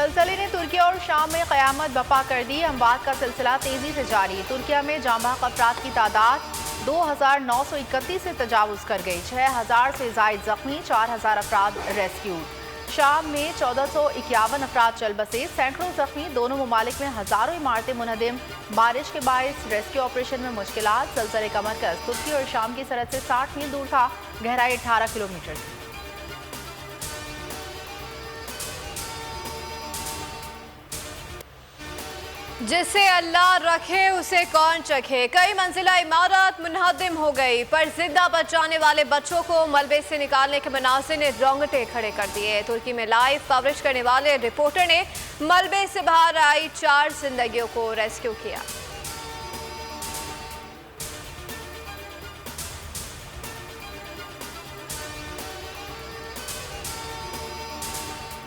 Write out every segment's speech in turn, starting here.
ज़लज़ले ने तुर्की और शाम में क़यामत बपा कर दी। अमवात का सिलसिला तेज़ी से जारी। तुर्किया में जांबाक अफराद की तादाद 2931 से तजावुज़ कर गई। 6000 से ज़ायद ज़ख्मी, 4000 अफराद रेस्क्यू। शाम में 1451 अफराद चल बसे, सैकड़ों ज़ख्मी। दोनों ममालिक में हज़ारों इमारतें मुनहदिम। बारिश के बायस रेस्क्यू ऑपरेशन में मुश्किलात। ज़लज़ले का मरकज़ तुर्की और शाम की सरहद से 60 मील दूर था। गहराई 18 किलोमीटर थी। जिसे अल्लाह रखे उसे कौन चखे। कई मंजिला इमारत मुनहदिम हो गई, पर जिंदा बचाने वाले बच्चों को मलबे से निकालने के मनाज़िर ने रोंगटे खड़े कर दिए। तुर्की में लाइव कवरेज करने वाले रिपोर्टर ने मलबे से बाहर आई 4 जिंदगियों को रेस्क्यू किया।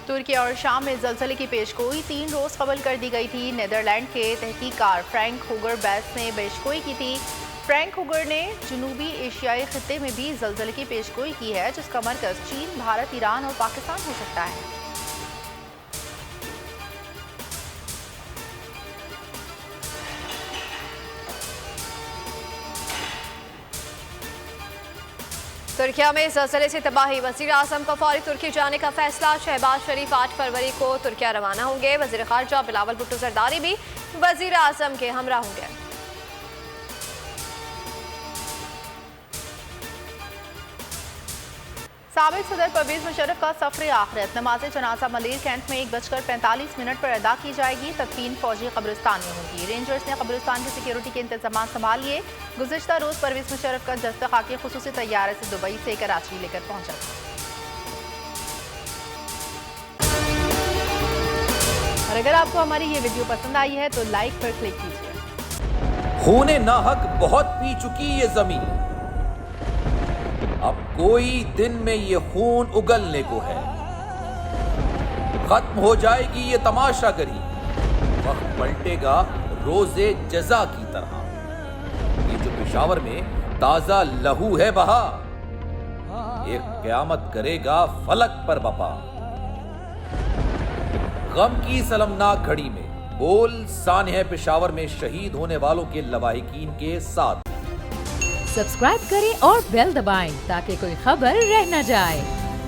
तुर्की और शाम में ज़लज़ले की पेशगोई 3 रोज़ कबल कर दी गई थी। नीदरलैंड के तहकीकार फ्रैंक हुगर बैस ने पेशगोई की थी। फ्रैंक हुगर ने जनूबी एशियाई खित्ते में भी ज़लज़ले की पेशगोई की है, जिसका मरकज़ चीन, भारत, ईरान और पाकिस्तान हो सकता है। तुर्किया में ज़लज़ले से तबाही। वज़ीर आज़म का फौरी तुर्की जाने का फैसला। शहबाज शरीफ 8 फरवरी को तुर्किया रवाना होंगे। वज़ीर ख़ारजा बिलावल भुट्टो ज़रदारी भी वज़ीर आज़म के हमरा होंगे। साबिक़ सदर परवेज़ मुशर्रफ का सफ़र आखिरत। नमाज़ जनाजा मलेर कैंट में 1:45 पर अदा की जाएगी। तदफीन फौजी कब्रिस्तान में होगी। रेंजर्स ने कब्रिस्तान की सिक्योरिटी के इंतजाम संभाल लिए। गुज़िश्ता रोज़ परवेज़ मुशर्रफ का जस्ता खाकी खुसूसी तैयारे से दुबई से कराची लेकर पहुंचा था। और अगर आपको हमारी ये वीडियो पसंद आई है तो लाइक पर क्लिक कीजिए। खूने नाहक बहुत पी चुकी ये जमीन, अब कोई दिन में ये खून उगलने को है। खत्म हो जाएगी ये तमाशागरी, वक्त पलटेगा रोजे जजा की तरह। ये जो पेशावर में ताजा लहू है बहा, एक क़यामत करेगा फलक पर बपा। गम की सलमनाक घड़ी में बोल सानह पेशावर में शहीद होने वालों के लवाहिकीन के साथ। सब्सक्राइब करें और बेल दबाएं ताकि कोई खबर रह न जाए।